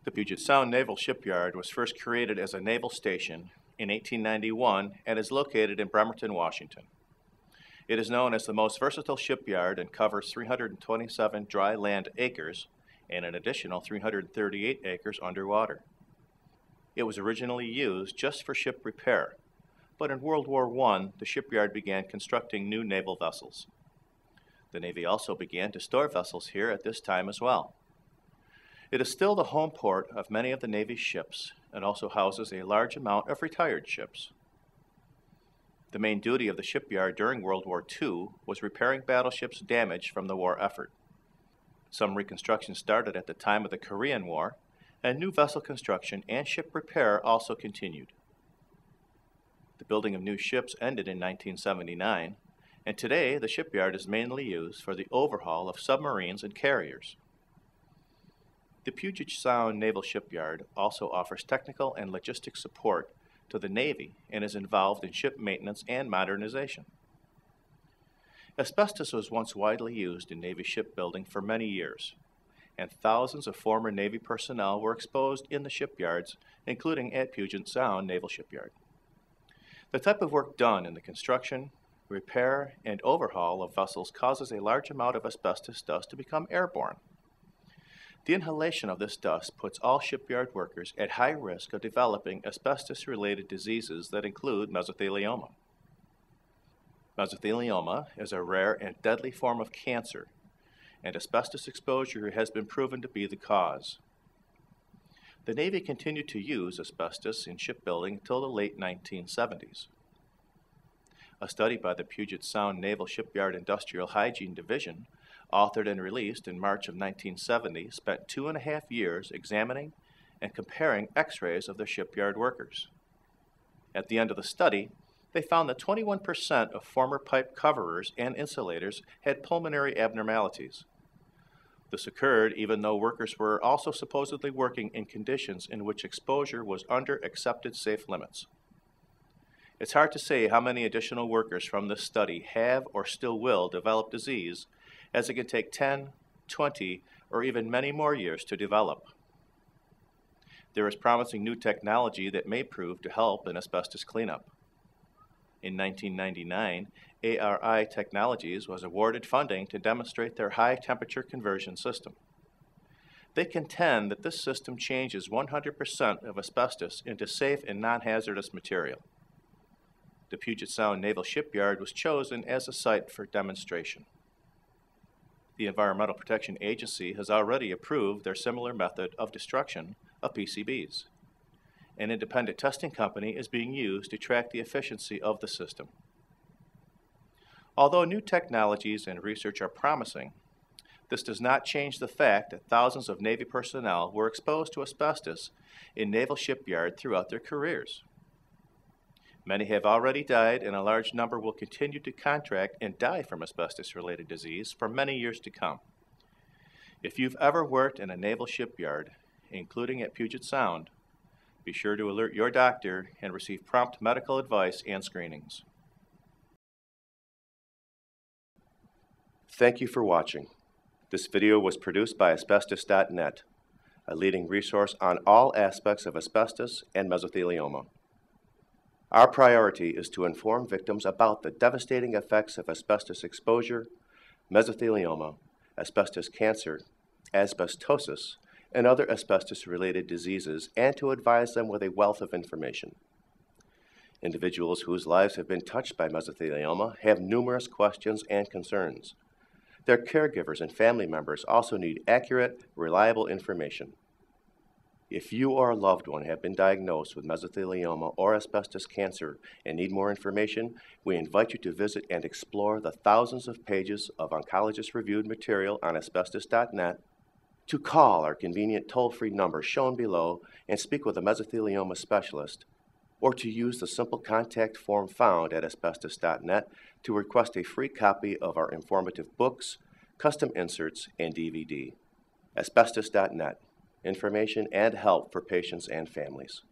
The Puget Sound Naval Shipyard was first created as a naval station in 1891 and is located in Bremerton, Washington. It is known as the most versatile shipyard and covers 327 dry land acres and an additional 338 acres underwater. It was originally used just for ship repair, but in World War I, the shipyard began constructing new naval vessels. The Navy also began to store vessels here at this time as well. It is still the home port of many of the Navy's ships and also houses a large amount of retired ships. The main duty of the shipyard during World War II was repairing battleships damaged from the war effort. Some reconstruction started at the time of the Korean War, and new vessel construction and ship repair also continued. The building of new ships ended in 1979, and today the shipyard is mainly used for the overhaul of submarines and carriers. The Puget Sound Naval Shipyard also offers technical and logistic support to the Navy and is involved in ship maintenance and modernization. Asbestos was once widely used in Navy shipbuilding for many years, and thousands of former Navy personnel were exposed in the shipyards, including at Puget Sound Naval Shipyard. The type of work done in the construction, repair, and overhaul of vessels causes a large amount of asbestos dust to become airborne. The inhalation of this dust puts all shipyard workers at high risk of developing asbestos-related diseases that include mesothelioma. Mesothelioma is a rare and deadly form of cancer, and asbestos exposure has been proven to be the cause. The Navy continued to use asbestos in shipbuilding until the late 1970s. A study by the Puget Sound Naval Shipyard Industrial Hygiene Division, authored and released in March of 1970, spent 2.5 years examining and comparing x-rays of the shipyard workers. At the end of the study, they found that 21% of former pipe coverers and insulators had pulmonary abnormalities. This occurred even though workers were also supposedly working in conditions in which exposure was under accepted safe limits. It's hard to say how many additional workers from this study have or still will develop disease, as it can take 10, 20, or even many more years to develop. There is promising new technology that may prove to help in asbestos cleanup. In 1999, ARI Technologies was awarded funding to demonstrate their high-temperature conversion system. They contend that this system changes 100% of asbestos into safe and non-hazardous material. The Puget Sound Naval Shipyard was chosen as a site for demonstration. The Environmental Protection Agency has already approved their similar method of destruction of PCBs. An independent testing company is being used to track the efficiency of the system. Although new technologies and research are promising, this does not change the fact that thousands of Navy personnel were exposed to asbestos in naval shipyard throughout their careers. Many have already died, and a large number will continue to contract and die from asbestos-related disease for many years to come. If you've ever worked in a naval shipyard, including at Puget Sound, be sure to alert your doctor and receive prompt medical advice and screenings. Thank you for watching. This video was produced by Asbestos.Net, a leading resource on all aspects of asbestos and mesothelioma. Our priority is to inform victims about the devastating effects of asbestos exposure, mesothelioma, asbestos cancer, asbestosis, and other asbestos-related diseases, and to advise them with a wealth of information. Individuals whose lives have been touched by mesothelioma have numerous questions and concerns. Their caregivers and family members also need accurate, reliable information. If you or a loved one have been diagnosed with mesothelioma or asbestos cancer and need more information, we invite you to visit and explore the thousands of pages of oncologist-reviewed material on Asbestos.Net, to call our convenient toll-free number shown below and speak with a mesothelioma specialist, or to use the simple contact form found at Asbestos.Net to request a free copy of our informative books, custom inserts, and DVD. Asbestos.Net. Information and help for patients and families.